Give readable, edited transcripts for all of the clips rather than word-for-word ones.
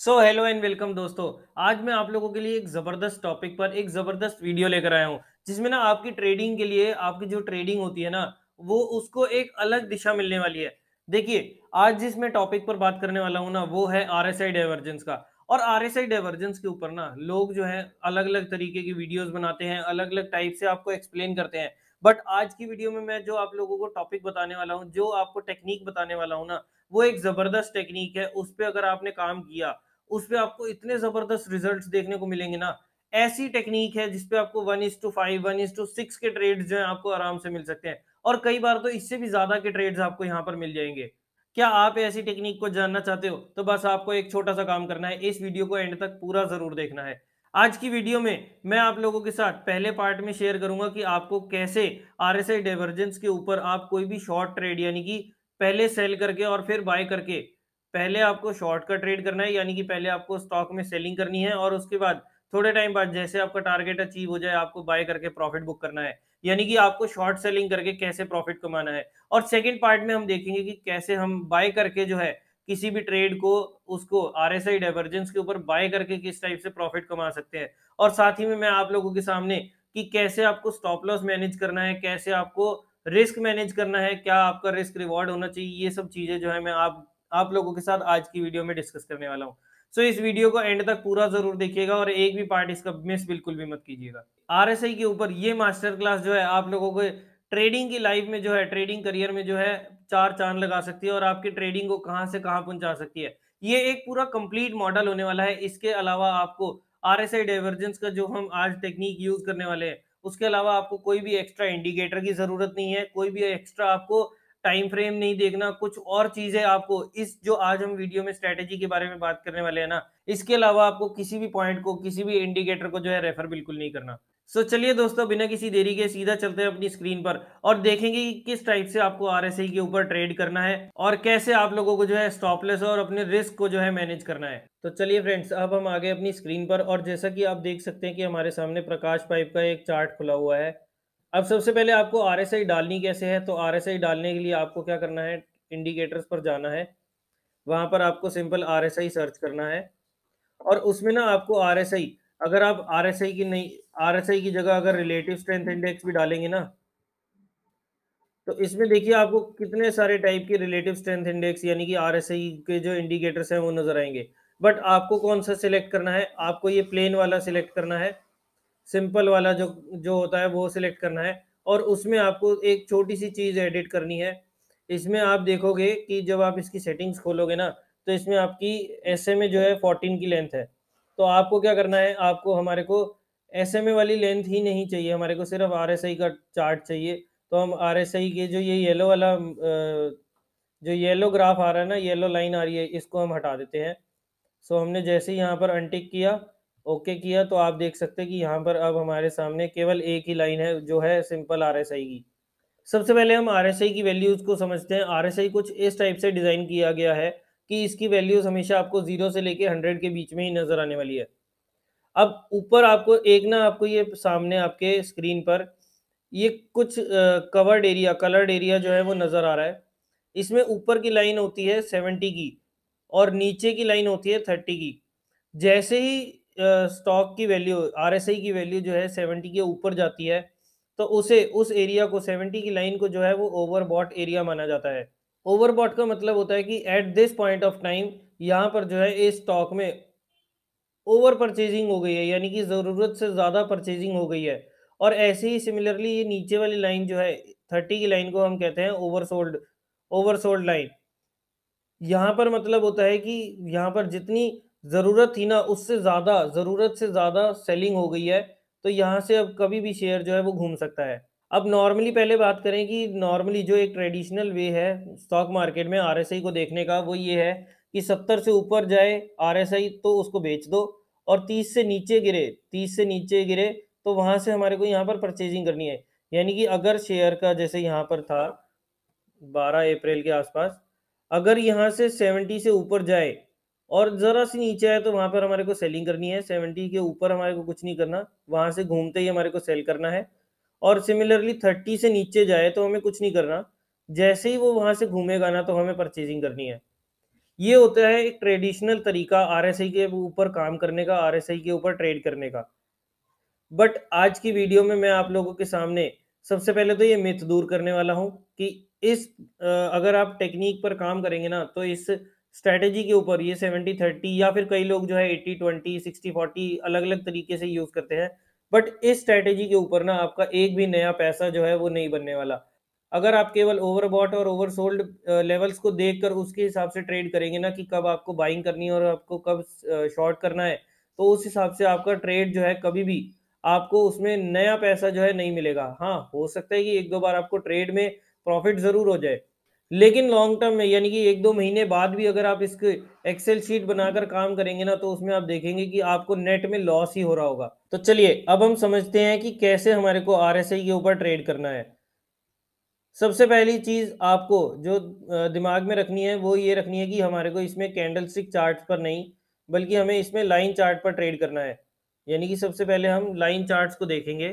Hello and welcome दोस्तों। आज मैं आप लोगों के लिए एक ज़बरदस्त टॉपिक पर एक ज़बरदस्त वीडियो लेकर आया हूँ, जिसमें ना आपकी ट्रेडिंग के लिए आपकी जो ट्रेडिंग होती है ना, वो उसको एक अलग दिशा मिलने वाली है। देखिए, आज जिस मैं टॉपिक पर बात करने वाला हूँ ना, वो है आरएसआई डाइवर्जेंस का। और आरएसआई डाइवर्जेंस के ऊपर ना लोग जो है अलग-अलग तरीके की वीडियोज़ बनाते हैं, अलग-अलग टाइप से आपको एक्सप्लेन करते हैं। बट आज की वीडियो में मैं जो आप लोगों को टॉपिक बताने वाला हूँ, जो आपको टेक्नीक बताने वाला हूँ ना, वो एक ज़बरदस्त टेक्नीक है। उस पे अगर आपने काम किया, उसपे आपको इतने ज़बरदस्त रिज़ल्ट्स देखने को मिलेंगे ना, ऐसी टेक्नीक है जिसपे आपको 1:5, 1:6 के ट्रेड्स जो हैं आपको आराम से मिल सकते हैं और कई बार तो इससे भी ज़्यादा के ट्रेड्स आपको यहाँ पर मिल जाएँगे। क्या आप ऐसी टेक्नीक को जानना चाहते हो? तो बस आपको एक छोटा-सा काम करना है, इस वीडियो को एंड तक पूरा ज़रूर देखना है। आज की वीडियो में मैं आप लोगों के साथ पहले पार्ट में शेयर करूँगा कि आपको कैसे आरएसआई डाइवर्जेंस के ऊपर आप कोई भी शॉर्ट ट्रेड यानी कि पहले सेल करके और फिर बाय करके पहले आपको शॉर्ट का ट्रेड करना है, यानी कि पहले आपको स्टॉक में सेलिंग करनी है और उसके बाद थोड़े टाइम बाद जैसे आपका टारगेट अचीव हो जाए, आपको बाय करके प्रॉफिट बुक करना है। यानी कि आपको शॉर्ट सेलिंग करके कैसे प्रॉफिट कमाना है। और सेकंड पार्ट में हम देखेंगे कि कैसे हम बाय करके जो है किसी भी ट्रेड को उसको आरएसआई डाइवर्जेंस के ऊपर बाय करके किस टाइप से प्रॉफिट कमा सकते हैं। और साथ ही में मैं आप लोगों के सामने कि कैसे आपको स्टॉप लॉस मैनेज करना है, कैसे आपको रिस्क मैनेज करना है, क्या आपका रिस्क रिवॉर्ड होना चाहिए, ये सब चीज़ें जो है मैं आप लोगों के साथ आज की वीडियो में डिस्कस करने वाला हूँ। इस वीडियो को एंड तक पूरा ज़रूर देखिएगा और एक भी पार्ट इसका मिस बिल्कुल भी मत कीजिएगा। आरएसआई के ऊपर ये मास्टर क्लास जो है आप लोगों को ट्रेडिंग की लाइफ में जो है, ट्रेडिंग करियर में जो है 4 चाँद लगा सकती है और आपकी ट्रेडिंग को कहाँ से कहाँ पहुँचा सकती है। ये एक पूरा कंप्लीट मॉडल होने वाला है। इसके अलावा आपको आरएसआई डाइवर्जेंस का जो हम आज टेक्नीक यूज़ करने वाले हैं, उसके अलावा आपको कोई भी एक्स्ट्रा इंडिकेटर की ज़रूरत नहीं है, कोई भी एक्स्ट्रा आपको टाइम फ्रेम नहीं देखना, कुछ और चीज़ें आपको इस जो आज हम वीडियो में स्ट्रैटेजी के बारे में बात करने वाले हैं ना, इसके अलावा आपको किसी भी पॉइंट को, किसी भी इंडिकेटर को जो है रेफर बिल्कुल नहीं करना। चलिए दोस्तों, बिना किसी देरी के सीधा चलते हैं अपनी स्क्रीन पर और देखेंगे कि किस टाइप से आपको आरएसआई के ऊपर ट्रेड करना है और कैसे आप लोगों को जो है स्टॉप लॉस और अपने रिस्क को जो है मैनेज करना है। तो चलिए फ्रेंड्स, अब हम आ गए अपनी स्क्रीन पर और जैसा कि आप देख सकते हैं कि हमारे सामने प्रकाश पाइप का एक चार्ट खुला हुआ है। अब सबसे पहले आपको आरएसआई डालनी कैसे है, तो आरएसआई डालने के लिए आपको क्या करना है, इंडिकेटर्स पर जाना है। वहाँ पर आपको सिंपल आरएसआई सर्च करना है और उसमें ना आपको आरएसआई, अगर आप आरएसआई की नहीं, आरएसआई की जगह अगर रिलेटिव स्ट्रेंथ इंडेक्स भी डालेंगे ना, तो इसमें देखिए आपको कितने सारे टाइप के रिलेटिव स्ट्रेंथ इंडेक्स यानी कि आरएसआई के जो इंडिकेटर्स हैं वो नज़र आएँगे। बट आपको कौन-सा सिलेक्ट करना है, आपको ये प्लेन वाला सिलेक्ट करना है। सिंपल वाला जो जो होता है वो सिलेक्ट करना है और उसमें आपको एक छोटी-सी चीज़ एडिट करनी है। इसमें आप देखोगे कि जब आप इसकी सेटिंग्स खोलोगे ना, तो इसमें आपकी एसएमए जो है 14 की लेंथ है। तो आपको क्या करना है, आपको हमारे को एसएमए वाली लेंथ ही नहीं चाहिए, हमारे को सिर्फ़ आरएसआई का चार्ट चाहिए। तो हम आरएसआई के जो ये येलो वाला जो येलो ग्राफ आ रहा है ना, येलो लाइन आ रही है, इसको हम हटा देते हैं। हमने जैसे ही यहाँ पर अनटिक किया, ओके किया, तो आप देख सकते हैं कि यहाँ पर अब हमारे सामने केवल एक ही लाइन है जो है सिंपल आरएसआई की। सबसे पहले हम आरएसआई की वैल्यूज़ को समझते हैं। आरएसआई कुछ इस टाइप से डिज़ाइन किया गया है कि इसकी वैल्यूज़ हमेशा आपको 0 से लेके 100 के बीच में ही नज़र आने वाली है। अब ऊपर आपको एक ना आपको ये सामने आपके स्क्रीन पर ये कुछ कवर्ड एरिया, कलर्ड एरिया जो है वो नज़र आ रहा है। इसमें ऊपर की लाइन होती है 70 की और नीचे की लाइन होती है 30 की। जैसे ही स्टॉक की वैल्यू, आरएसआई की वैल्यू जो है 70 के ऊपर जाती है, तो उसे उस एरिया को 70 की लाइन को जो है वो ओवरबॉट एरिया माना जाता है। ओवरबॉट का मतलब होता है कि at this point of time यहाँ पर जो है इस स्टॉक में ओवर परचेजिंग हो गई है, यानी कि ज़रूरत से ज़्यादा परचेजिंग हो गई है। और ऐसे ही सिमिलरली ये नीचे वाली लाइन जो है 30 की लाइन को हम कहते हैं ओवरसोल्ड, ओवरसोल्ड लाइन। यहाँ पर मतलब होता है कि यहाँ पर जितनी ज़रूरत थी ना, उससे ज़्यादा, ज़रूरत से ज़्यादा सेलिंग हो गई है, तो यहाँ से अब कभी भी शेयर जो है वो घूम सकता है। अब नॉर्मली पहले बात करें कि नॉर्मली जो एक ट्रेडिशनल वे है स्टॉक मार्केट में आरएसआई को देखने का, वो ये है कि 70 से ऊपर जाए आरएसआई तो उसको बेच दो और 30 से नीचे गिरे, 30 से नीचे गिरे तो वहाँ से हमारे को यहाँ पर परचेजिंग करनी है। यानी कि अगर शेयर का जैसे यहाँ पर था 12 अप्रैल के आसपास, अगर यहाँ से 70 से ऊपर जाए और ज़रा-सी नीचे आए तो वहाँ पर हमारे को सेलिंग करनी है, 70 के ऊपर हमारे को कुछ नहीं करना, वहाँ से घूमते ही हमारे को सेल करना है। और सिमिलरली 30 से नीचे जाए तो हमें कुछ नहीं करना, जैसे ही वो वहाँ से घूमेगा ना तो हमें परचेजिंग करनी है। ये होता है एक ट्रेडिशनल तरीका आरएसआई के ऊपर काम करने का, आरएसआई के ऊपर ट्रेड करने का। बट आज की वीडियो में मैं आप लोगों के सामने सबसे पहले तो ये मिथ दूर करने वाला हूँ कि इस अगर आप टेक्निक पर काम करेंगे ना, तो इस स्ट्रैटेजी के ऊपर ये 70-30 या फिर कई लोग जो है 80-20 60-40 अलग अलग तरीके से यूज करते हैं। बट इस स्ट्रैटेजी के ऊपर ना आपका एक भी नया पैसा जो है वो नहीं बनने वाला। अगर आप केवल ओवरबॉट और ओवरसोल्ड लेवल्स को देखकर उसके हिसाब से ट्रेड करेंगे ना, कि कब आपको बाइंग करनी है और आपको कब शॉर्ट करना है, तो उस हिसाब से आपका ट्रेड जो है कभी भी आपको उसमें नया पैसा जो है नहीं मिलेगा। हाँ, हो सकता है कि 1-2 बार आपको ट्रेड में प्रॉफ़िट ज़रूर हो जाए, लेकिन लॉन्ग टर्म में यानी कि 1-2 महीने बाद भी अगर आप इसके एक्सेल शीट बनाकर काम करेंगे ना, तो उसमें आप देखेंगे कि आपको नेट में लॉस ही हो रहा होगा। तो चलिए, अब हम समझते हैं कि कैसे हमारे को आरएसआई के ऊपर ट्रेड करना है। सबसे पहली चीज़ आपको जो दिमाग में रखनी है, वो ये रखनी है कि हमारे को इसमें कैंडलस्टिक चार्ट्स पर नहीं, बल्कि हमें इसमें लाइन चार्ट पर ट्रेड करना है। यानी कि सबसे पहले हम लाइन चार्ट्स को देखेंगे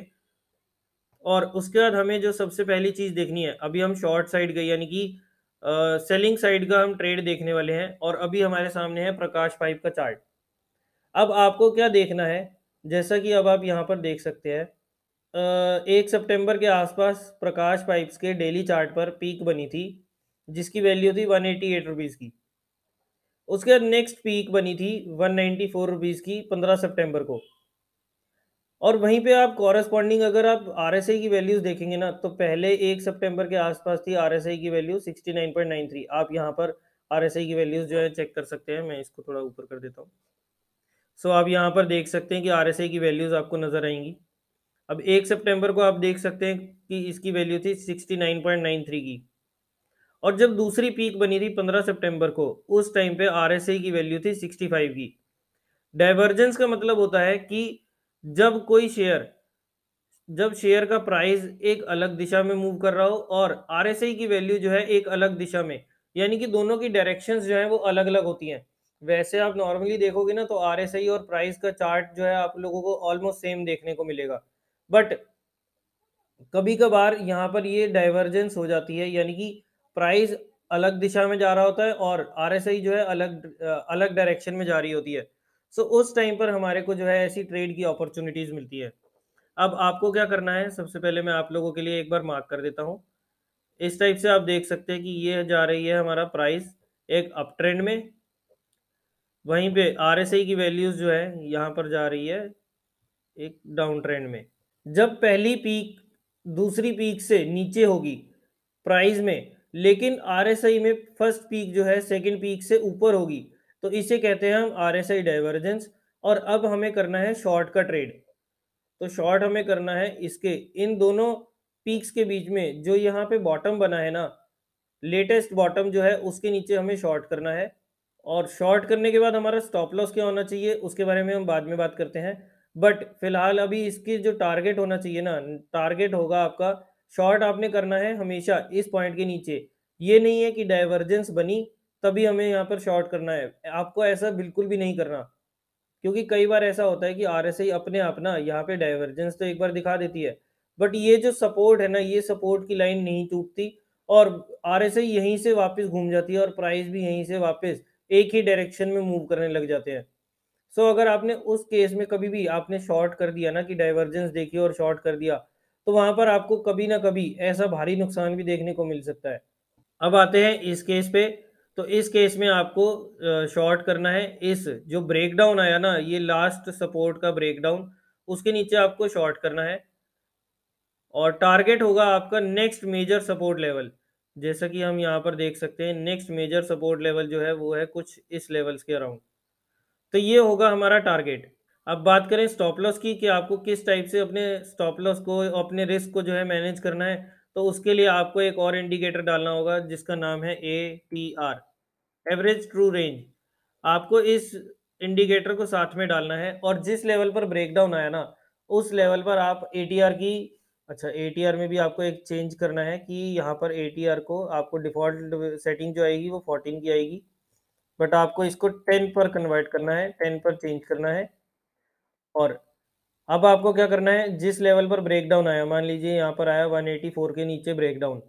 और उसके बाद हमें जो सबसे पहली चीज़ देखनी है, अभी हम शॉर्ट साइड गए यानी कि सेलिंग साइड का हम ट्रेड देखने वाले हैं और अभी हमारे सामने है प्रकाश पाइप का चार्ट। अब आपको क्या देखना है, जैसा कि अब आप यहाँ पर देख सकते हैं, 1 सितंबर के आसपास प्रकाश पाइप्स के डेली चार्ट पर पीक बनी थी, जिसकी वैल्यू थी 188 रुपीज़ की। उसके बाद नेक्स्ट पीक बनी थी 194 रुपीज़ की 15 सितंबर को। और वहीं पे आप कॉरेस्पॉन्डिंग अगर आप आरएसआई की वैल्यूज़ देखेंगे ना, तो पहले 1 सितंबर के आसपास थी आरएसआई की वैल्यू 69.93। आप यहाँ पर आरएसआई की वैल्यूज़ जो है चेक कर सकते हैं। मैं इसको थोड़ा ऊपर कर देता हूँ। सो आप यहाँ पर देख सकते हैं कि आरएसआई की वैल्यूज़ आपको नज़र आएँगी। अब 1 सितंबर को आप देख सकते हैं कि इसकी वैल्यू थी 69.93 की। और जब दूसरी पीक बनी थी 15 सितंबर को, उस टाइम पे आरएसआई की वैल्यू थी 65 की। डाइवर्जेंस का मतलब होता है कि जब कोई शेयर जब शेयर का प्राइस एक अलग दिशा में मूव कर रहा हो और आरएसआई की वैल्यू जो है एक अलग दिशा में, यानी कि दोनों की डायरेक्शंस जो है वो अलग अलग होती हैं। वैसे आप नॉर्मली देखोगे ना, तो आरएसआई और प्राइस का चार्ट जो है आप लोगों को ऑलमोस्ट सेम देखने को मिलेगा। बट कभी कभार यहाँ पर ये डाइवर्जेंस हो जाती है, यानी कि प्राइस अलग दिशा में जा रहा होता है और आरएसआई जो है अलग डायरेक्शन में जा रही होती है। सो उस टाइम पर हमारे को जो है ऐसी ट्रेड की अपॉर्चुनिटीज मिलती है। अब आपको क्या करना है, सबसे पहले मैं आप लोगों के लिए एक बार मार्क कर देता हूँ। इस टाइप से आप देख सकते हैं कि ये जा रही है हमारा प्राइस एक अप ट्रेंड में, वहीं पे आरएसआई की वैल्यूज जो है यहाँ पर जा रही है एक डाउन ट्रेंड में। जब पहली पीक दूसरी पीक से नीचे होगी प्राइस में, लेकिन आरएसआई में फर्स्ट पीक जो है सेकंड पीक से ऊपर होगी, तो इसे कहते हैं हम आरएसआई डाइवर्जेंस। और अब हमें करना है शॉर्ट का ट्रेड। तो शॉर्ट हमें करना है इसके इन दोनों पीक्स के बीच में, जो यहाँ पे बॉटम बना है ना, लेटेस्ट बॉटम जो है उसके नीचे हमें शॉर्ट करना है। और शॉर्ट करने के बाद हमारा स्टॉप लॉस क्या होना चाहिए उसके बारे में हम बाद में बात करते हैं। बट फिलहाल अभी इसकी जो टारगेट होना चाहिए ना, टारगेट होगा आपका, शॉर्ट आपने करना है हमेशा इस पॉइंट के नीचे। ये नहीं है कि डाइवर्जेंस बनी तभी हमें यहाँ पर शॉर्ट करना है, आपको ऐसा बिल्कुल भी नहीं करना। क्योंकि कई बार ऐसा होता है कि आरएसआई अपने आप ना यहाँ पे डाइवर्जेंस तो एक बार दिखा देती है, बट ये जो सपोर्ट है ना, ये सपोर्ट की लाइन नहीं टूटती और आरएसआई यहीं से वापस घूम जाती है और प्राइस भी यहीं से वापस एक ही डायरेक्शन में मूव करने लग जाते हैं। सो अगर आपने उस केस में कभी भी आपने शॉर्ट कर दिया ना, कि डाइवर्जेंस देखी और शॉर्ट कर दिया, तो वहां पर आपको कभी ना कभी ऐसा भारी नुकसान भी देखने को मिल सकता है। अब आते हैं इस केस पे। तो इस केस में आपको शॉर्ट करना है इस जो ब्रेकडाउन आया ना, ये लास्ट सपोर्ट का ब्रेकडाउन, उसके नीचे आपको शॉर्ट करना है। और टारगेट होगा आपका नेक्स्ट मेजर सपोर्ट लेवल। जैसा कि हम यहाँ पर देख सकते हैं, नेक्स्ट मेजर सपोर्ट लेवल जो है वो है कुछ इस लेवल्स के अराउंड। तो ये होगा हमारा टारगेट। अब बात करें स्टॉप लॉस की, कि आपको किस टाइप से अपने स्टॉप लॉस को, अपने रिस्क को जो है मैनेज करना है, तो उसके लिए आपको एक और इंडिकेटर डालना होगा जिसका नाम है ATR, एवरेज ट्रू रेंज। आपको इस इंडिकेटर को साथ में डालना है और जिस लेवल पर ब्रेकडाउन आया ना, उस लेवल पर आप ATR की, अच्छा ATR में भी आपको एक चेंज करना है कि यहाँ पर ATR को आपको डिफ़ॉल्ट सेटिंग जो आएगी वो 14 की आएगी, बट आपको इसको 10 पर कन्वर्ट करना है, 10 पर चेंज करना है। और अब आपको क्या करना है, जिस लेवल पर ब्रेकडाउन आया, मान लीजिए यहाँ पर आया 184 के नीचे ब्रेकडाउन,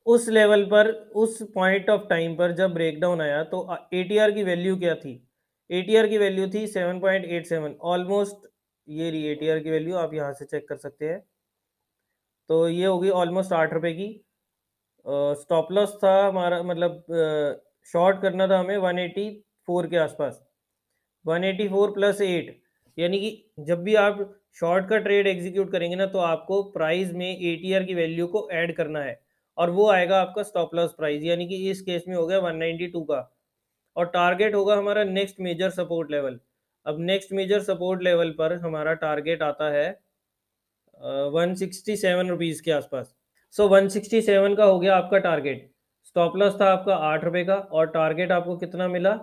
उस लेवल पर, उस पॉइंट ऑफ टाइम पर जब ब्रेकडाउन आया तो एटीआर की वैल्यू क्या थी? एटीआर की वैल्यू थी 7.87 ऑलमोस्ट। ये रही एटीआर की वैल्यू, आप यहाँ से चेक कर सकते हैं। तो ये होगी ऑलमोस्ट 8 रुपए की। स्टॉप लॉस था हमारा, मतलब शॉर्ट करना था हमें 184 के आसपास, 184 प्लस 8, यानी कि जब भी आप शॉर्ट का ट्रेड एग्जीक्यूट करेंगे ना, तो आपको प्राइस में एटीआर की वैल्यू को ऐड करना है, और वो आएगा आपका स्टॉप लॉस प्राइस, यानी कि इस केस में हो गया 192 का। और टारगेट होगा हमारा नेक्स्ट मेजर सपोर्ट लेवल। अब नेक्स्ट मेजर सपोर्ट लेवल पर हमारा टारगेट आता है 167 रुपीज़ के आसपास। सो 167 का हो गया आपका टारगेट। स्टॉप लॉस था आपका 8 रुपये का, और टारगेट आपको कितना मिला?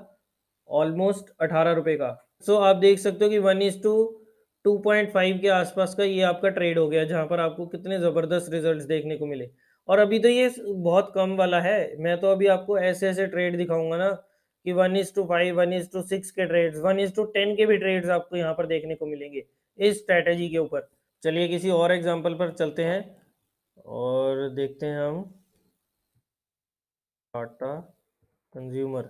ऑलमोस्ट 18 रुपये का। सो आप देख सकते हो कि 1:2.5 के आसपास का ये आपका ट्रेड हो गया, जहाँ पर आपको कितने ज़बरदस्त रिजल्ट्स देखने को मिले। और अभी तो ये बहुत कम वाला है, मैं तो अभी आपको ऐसे ऐसे ट्रेड दिखाऊंगा ना कि 1:5, 1:6 के ट्रेड्स, 1:10 के भी ट्रेड्स आपको यहाँ पर देखने को मिलेंगे इस स्ट्रैटेजी के ऊपर। चलिए किसी और एग्जांपल पर चलते हैं और देखते हैं हम टाटा कंज्यूमर।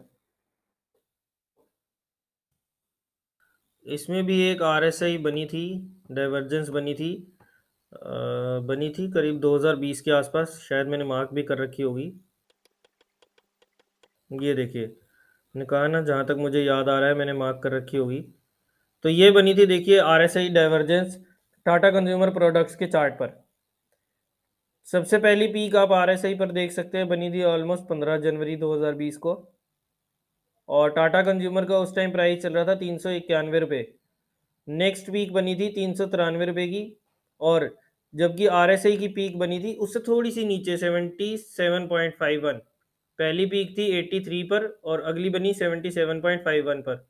इसमें भी एक आरएसआई बनी थी, डाइवर्जेंस बनी थी करीब 2020 के आसपास, शायद मैंने मार्क भी कर रखी होगी। ये देखिए, मैंने कहा ना, जहाँ तक मुझे याद आ रहा है मैंने मार्क कर रखी होगी। तो ये बनी थी, देखिए RSI divergence Tata consumer products के चार्ट पर। सबसे पहली पीक आप आरएसआई पर देख सकते हैं, बनी थी ऑलमोस्ट 15 जनवरी 2020 को, और टाटा कंज्यूमर का उस टाइम प्राइस चल रहा था 391 रुपये। नेक्स्ट पीक बनी थी 393 रुपये की, और जबकि आरएसआई की पीक बनी थी उससे थोड़ी सी नीचे 77.51। पहली पीक थी 83 पर, और अगली बनी 77.51 पर।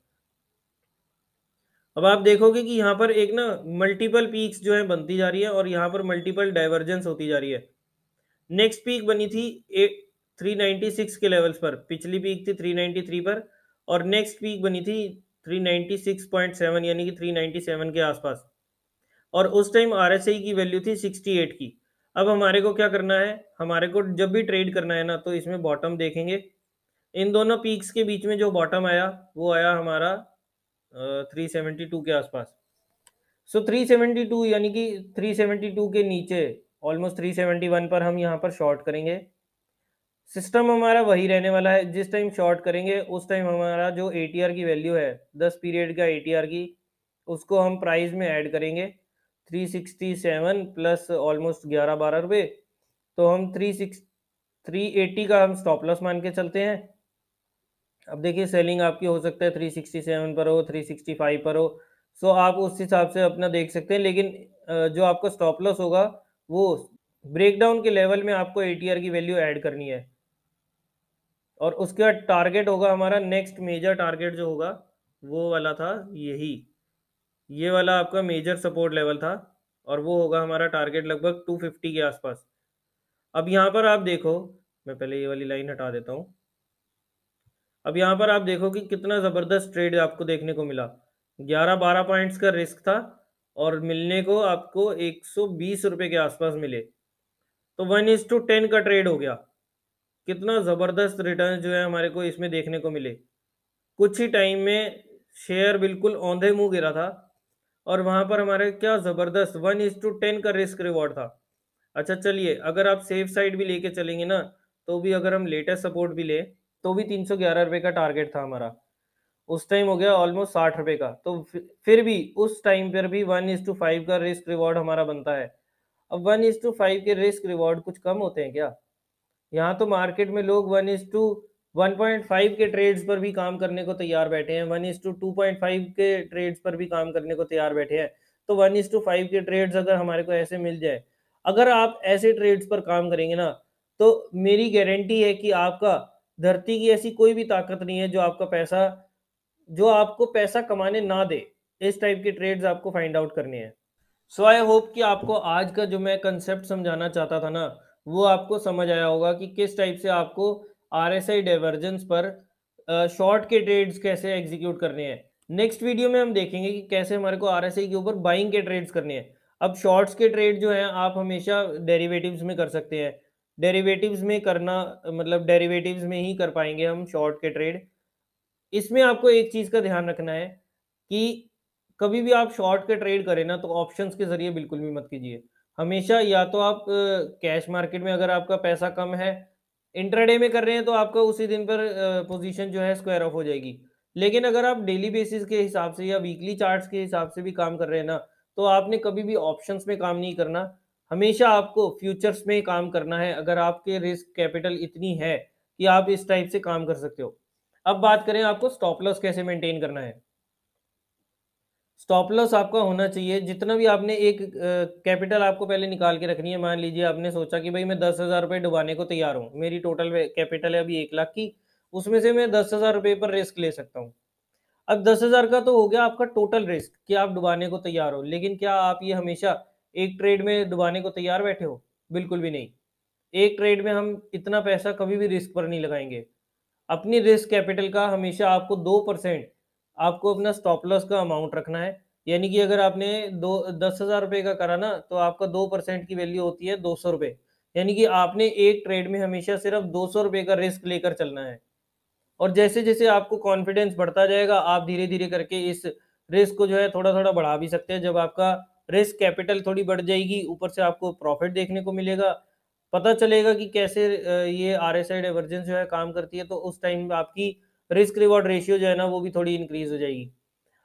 अब आप देखोगे कि यहाँ पर एक ना मल्टीपल पीक्स जो है बनती जा रही है, और यहाँ पर मल्टीपल डाइवर्जेंस होती जा रही है। नेक्स्ट पीक बनी थी 396 के लेवल्स पर, पिछली पीक थी 393 पर, और नेक्स्ट पीक बनी थी 396.7, यानी कि 397 के आसपास, और उस टाइम आरएसआई की वैल्यू थी 68 की। अब हमारे को क्या करना है, हमारे को जब भी ट्रेड करना है ना, तो इसमें बॉटम देखेंगे। इन दोनों पीक्स के बीच में जो बॉटम आया वो आया हमारा 372 के आसपास। सो 372, यानी कि 372 के नीचे ऑलमोस्ट 371 पर हम यहाँ पर शॉर्ट करेंगे। सिस्टम हमारा वही रहने वाला है, जिस टाइम शॉर्ट करेंगे उस टाइम हमारा जो एटीआर की वैल्यू है 10 पीरियड का एटीआर की, उसको हम प्राइस में ऐड करेंगे 367 प्लस ऑलमोस्ट 11-12 रुपये। तो हम 380 का हम स्टॉप लॉस मान के चलते हैं। अब देखिए सेलिंग आपकी हो सकता है 367 पर हो, 365 पर हो, सो आप उस हिसाब से अपना देख सकते हैं। लेकिन जो आपका स्टॉप लॉस होगा वो ब्रेकडाउन के लेवल में आपको एटीआर की वैल्यू ऐड करनी है, और उसके बाद टारगेट होगा हमारा, नेक्स्ट मेजर टारगेट जो होगा वो वाला था, यही ये वाला आपका मेजर सपोर्ट लेवल था, और वो होगा हमारा टारगेट लगभग 250 के आसपास। अब यहाँ पर आप देखो, मैं पहले ये वाली लाइन हटा देता हूँ। अब यहाँ पर आप देखो कि कितना ज़बरदस्त ट्रेड आपको देखने को मिला। 11-12 पॉइंट्स का रिस्क था, और मिलने को आपको 120 रुपये के आसपास मिले। तो 1:10 का ट्रेड हो गया। कितना ज़बरदस्त रिटर्न जो है हमारे को इसमें देखने को मिले। कुछ ही टाइम में शेयर बिल्कुल औंधे मुंह गिरा था, और वहाँ पर हमारे क्या ज़बरदस्त 1:10 का रिस्क रिवॉर्ड था। अच्छा चलिए, अगर आप सेफ साइड भी लेके चलेंगे ना, तो भी अगर हम लेटेस्ट सपोर्ट भी ले, तो भी 311 रुपये का टारगेट था हमारा। उस टाइम हो गया ऑलमोस्ट 60 रुपये का। तो फिर भी उस टाइम पर भी 1:5 का रिस्क रिवॉर्ड हमारा बनता है। अब 1:5 के रिस्क रिवॉर्ड कुछ कम होते हैं क्या? यहाँ तो मार्केट में लोग 1:1.5 के ट्रेड्स पर भी काम करने को तैयार बैठे हैं, 1:2.5 के ट्रेड्स पर भी काम करने को तैयार बैठे हैं। तो 1:5 के ट्रेड्स अगर हमारे को ऐसे मिल जाए, अगर आप ऐसे ट्रेड्स पर काम करेंगे ना, तो मेरी गारंटी है कि आपका धरती की ऐसी कोई भी ताकत नहीं है जो आपको पैसा कमाने ना दे। इस टाइप के ट्रेड्स आपको फाइंड आउट करने हैं। सो आई होप कि आपको आज का जो मैं कंसेप्ट समझाना चाहता था ना, वो आपको समझ आया होगा कि किस टाइप से आपको आरएसआई डाइवर्जेंस पर शॉर्ट के ट्रेड्स कैसे एग्जीक्यूट करने हैं। नेक्स्ट वीडियो में हम देखेंगे कि कैसे हमारे को आरएसआई के ऊपर बाइंग के ट्रेड्स करने हैं। अब शॉर्ट्स के ट्रेड जो हैं आप हमेशा डेरिवेटिव्स में कर सकते हैं, डेरिवेटिव्स में करना, मतलब डेरिवेटिव्स में ही कर पाएँगे हम शॉर्ट के ट्रेड। इसमें आपको एक चीज़ का ध्यान रखना है कि कभी भी आप शॉर्ट के ट्रेड करें ना, तो ऑप्शंस के ज़रिए बिल्कुल भी मत कीजिए। हमेशा या तो आप कैश मार्केट में, अगर आपका पैसा कम है, इंट्राडे में कर रहे हैं, तो आपका उसी दिन पर पोज़ीशन जो है स्क्वायर ऑफ हो जाएगी। लेकिन अगर आप डेली बेसिस के हिसाब से या वीकली चार्ट्स के हिसाब से भी काम कर रहे हैं ना, तो आपने कभी भी ऑप्शंस में काम नहीं करना। हमेशा आपको फ्यूचर्स में काम करना है, अगर आपके रिस्क कैपिटल इतनी है कि आप इस टाइप से काम कर सकते हो। अब बात करें आपको स्टॉप लॉस कैसे मेंटेन करना है। स्टॉप लॉस आपका होना चाहिए, जितना भी आपने एक कैपिटल आपको पहले निकाल के रखनी है। मान लीजिए आपने सोचा कि भाई मैं 10,000 रुपये डुबाने को तैयार हूँ, मेरी टोटल कैपिटल है अभी 1 लाख की, उसमें से मैं 10,000 रुपये पर रिस्क ले सकता हूँ। अब 10,000 का तो हो गया आपका टोटल रिस्क कि आप डुबाने को तैयार हो, लेकिन क्या आप ये हमेशा एक ट्रेड में डुबाने को तैयार बैठे हो? बिल्कुल भी नहीं। एक ट्रेड में हम इतना पैसा कभी भी रिस्क पर नहीं लगाएंगे। अपनी रिस्क कैपिटल का हमेशा आपको 2% आपको अपना स्टॉप लॉस का अमाउंट रखना है। यानी कि अगर आपने दो 10,000 रुपये का करा ना, तो आपका 2% की वैल्यू होती है 200 रुपये। यानी कि आपने एक ट्रेड में हमेशा सिर्फ 200 रुपये का रिस्क लेकर चलना है। और जैसे-जैसे आपको कॉन्फिडेंस बढ़ता जाएगा, आप धीरे-धीरे करके इस रिस्क को जो है थोड़ा-थोड़ा बढ़ा भी सकते हैं। जब आपका रिस्क कैपिटल थोड़ी बढ़ जाएगी, ऊपर से आपको प्रॉफ़िट देखने को मिलेगा, पता चलेगा कि कैसे ये आरएसआई डाइवर्जेंस जो है काम करती है, तो उस टाइम आपकी रिस्क रिवॉर्ड रेशियो जो है ना, वो भी थोड़ी इंक्रीज़ हो जाएगी।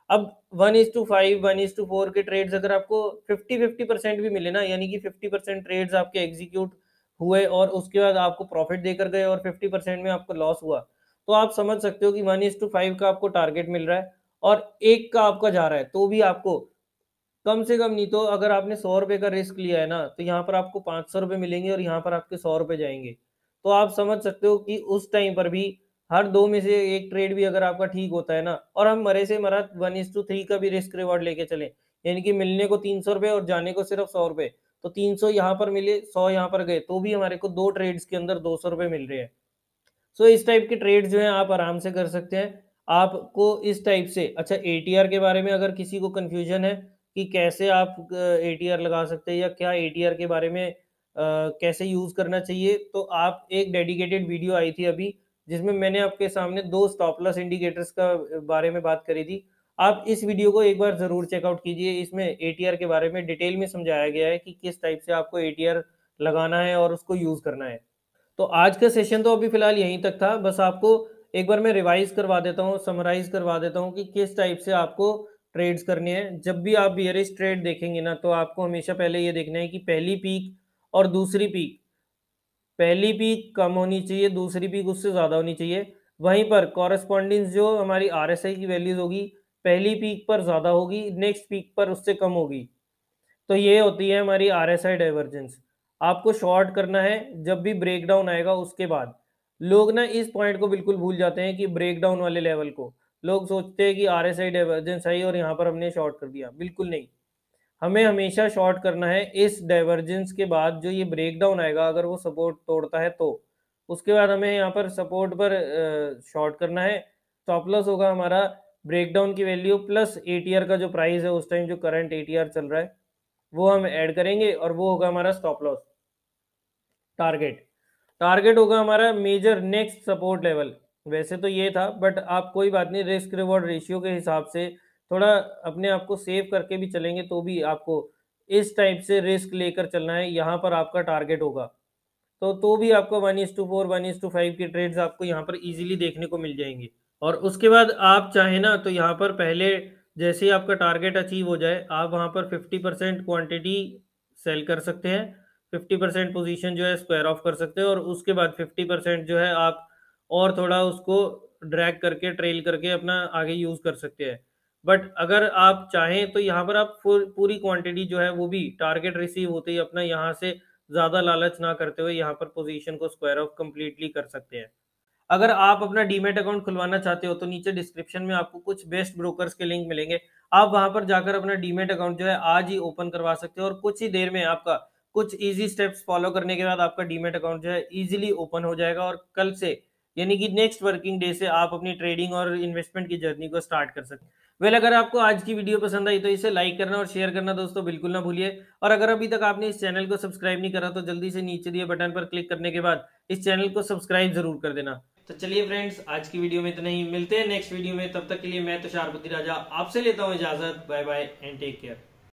अब 1:5, 1:4 के ट्रेड्स अगर आपको 50-50% भी मिले ना, यानी कि 50% ट्रेड्स आपके एग्जीक्यूट हुए और उसके बाद आपको प्रॉफिट देकर गए और 50% में आपको लॉस हुआ, तो आप समझ सकते हो कि 1:5 का आपको टारगेट मिल रहा है और 1 का आपका जा रहा है, तो भी आपको कम से कम नहीं तो अगर आपने 100 रुपए का रिस्क लिया है ना, तो यहाँ पर आपको 500 रुपए मिलेंगे और यहाँ पर आपके 100 रुपए जाएँगे। तो आप समझ सकते हो कि उस टाइम पर भी हर 2 में से 1 ट्रेड भी अगर आपका ठीक होता है ना, और हम मरे से मरा 1:3 का भी रिस्क रिवॉर्ड लेके चलें, यानी कि मिलने को 300 रुपए और जाने को सिर्फ 100 रुपए, तो 300 यहाँ पर मिले, 100 यहाँ पर गए, तो भी हमारे को 2 ट्रेड्स के अंदर 200 रुपए मिल रहे हैं। सो इस टाइप के ट्रेड जो हैं आप आराम से कर सकते हैं। आपको इस टाइप से अच्छा, एटीआर के बारे में अगर किसी को कन्फ्यूजन है कि कैसे आप एटीआर लगा सकते हैं या क्या एटीआर के बारे में कैसे यूज़ करना चाहिए, तो आप एक डेडिकेटेड वीडियो आई थी अभी, जिसमें मैंने आपके सामने 2 स्टॉप लॉस इंडिकेटर्स का बारे में बात करी थी। आप इस वीडियो को एक बार ज़रूर चेकआउट कीजिए। इसमें एटीआर के बारे में डिटेल में समझाया गया है कि किस टाइप से आपको एटीआर लगाना है और उसको यूज़ करना है। तो आज का सेशन तो अभी फ़िलहाल यहीं तक था। बस आपको एक बार मैं रिवाइज़ करवा देता हूँ, समराइज़ करवा देता हूँ कि किस टाइप से आपको ट्रेड्स करने हैं। जब भी आप बियरिश ट्रेड देखेंगे ना, तो आपको हमेशा पहले ये देखना है कि पहली पीक और दूसरी पीक, पहली पीक कम होनी चाहिए, दूसरी पीक उससे ज़्यादा होनी चाहिए। वहीं पर कॉरेस्पॉन्डिंग जो हमारी आरएसआई की वैल्यूज़ होगी, पहली पीक पर ज़्यादा होगी, नेक्स्ट पीक पर उससे कम होगी। तो ये होती है हमारी आरएसआई डाइवर्जेंस। आपको शॉर्ट करना है जब भी ब्रेकडाउन आएगा उसके बाद। लोग ना इस पॉइंट को बिल्कुल भूल जाते हैं कि ब्रेकडाउन वाले लेवल को। लोग सोचते हैं कि आरएसआई डाइवर्जेंस आई और यहाँ पर हमने शॉर्ट कर दिया, बिल्कुल नहीं। हमें हमेशा शॉर्ट करना है इस डाइवर्जेंस के बाद, जो ये ब्रेकडाउन आएगा अगर वो सपोर्ट तोड़ता है तो। उसके बाद हमें यहाँ पर सपोर्ट पर शॉर्ट करना है। स्टॉप लॉस होगा हमारा ब्रेकडाउन की वैल्यू प्लस एटीआर का जो प्राइस है उस टाइम, जो करंट एटीआर चल रहा है वो हम ऐड करेंगे और वो होगा हमारा स्टॉप लॉस। टारगेट टारगेट होगा हमारा मेजर नेक्स्ट सपोर्ट लेवल। वैसे तो ये था, बट आप कोई बात नहीं, रिस्क रिवॉर्ड रेशियो के हिसाब से थोड़ा अपने आप को सेव करके भी चलेंगे तो भी आपको इस टाइप से रिस्क लेकर चलना है। यहाँ पर आपका टारगेट होगा तो भी आपको 1:4 1:5 की ट्रेड्स आपको यहाँ पर इजीली देखने को मिल जाएंगी। और उसके बाद आप चाहें ना, तो यहाँ पर पहले जैसे ही आपका टारगेट अचीव हो जाए, आप वहाँ पर 50% क्वांटिटी सेल कर सकते हैं, 50% पोजीशन जो है स्क्वायर ऑफ कर सकते हैं और उसके बाद 50% जो है आप और थोड़ा उसको ड्रैग करके ट्रेल करके अपना आगे यूज़ कर सकते हैं। बट अगर आप चाहें तो यहाँ पर आप पूरी क्वांटिटी जो है वो भी टारगेट रिसीव होते ही अपना यहाँ से ज़्यादा लालच ना करते हुए यहाँ पर पोजीशन को स्क्वायर ऑफ कंप्लीटली कर सकते हैं। अगर आप अपना डीमैट अकाउंट खुलवाना चाहते हो, तो नीचे डिस्क्रिप्शन में आपको कुछ बेस्ट ब्रोकर्स के लिंक मिलेंगे। आप वहां पर जाकर अपना डीमैट अकाउंट जो है आज ही ओपन करवा सकते हो और कुछ ही देर में आपका कुछ इजी स्टेप्स फॉलो करने के बाद आपका डीमैट अकाउंट जो है इजीली ओपन हो जाएगा और कल से, यानी कि नेक्स्ट वर्किंग डे से आप अपनी ट्रेडिंग और इन्वेस्टमेंट की जर्नी को स्टार्ट कर सकते हैं। वेल अगर आपको आज की वीडियो पसंद आई तो इसे लाइक करना और शेयर करना दोस्तों बिल्कुल ना भूलिए। और अगर अभी तक आपने इस चैनल को सब्सक्राइब नहीं करा तो जल्दी से नीचे दिए बटन पर क्लिक करने के बाद इस चैनल को सब्सक्राइब जरूर कर देना। तो चलिए फ्रेंड्स, आज की वीडियो में इतना ही। मिलते हैं नेक्स्ट वीडियो में, तब तक के लिए मैं तुषार बुद्धि राजा आपसे लेता हूँ इजाजत। Bye bye and take care.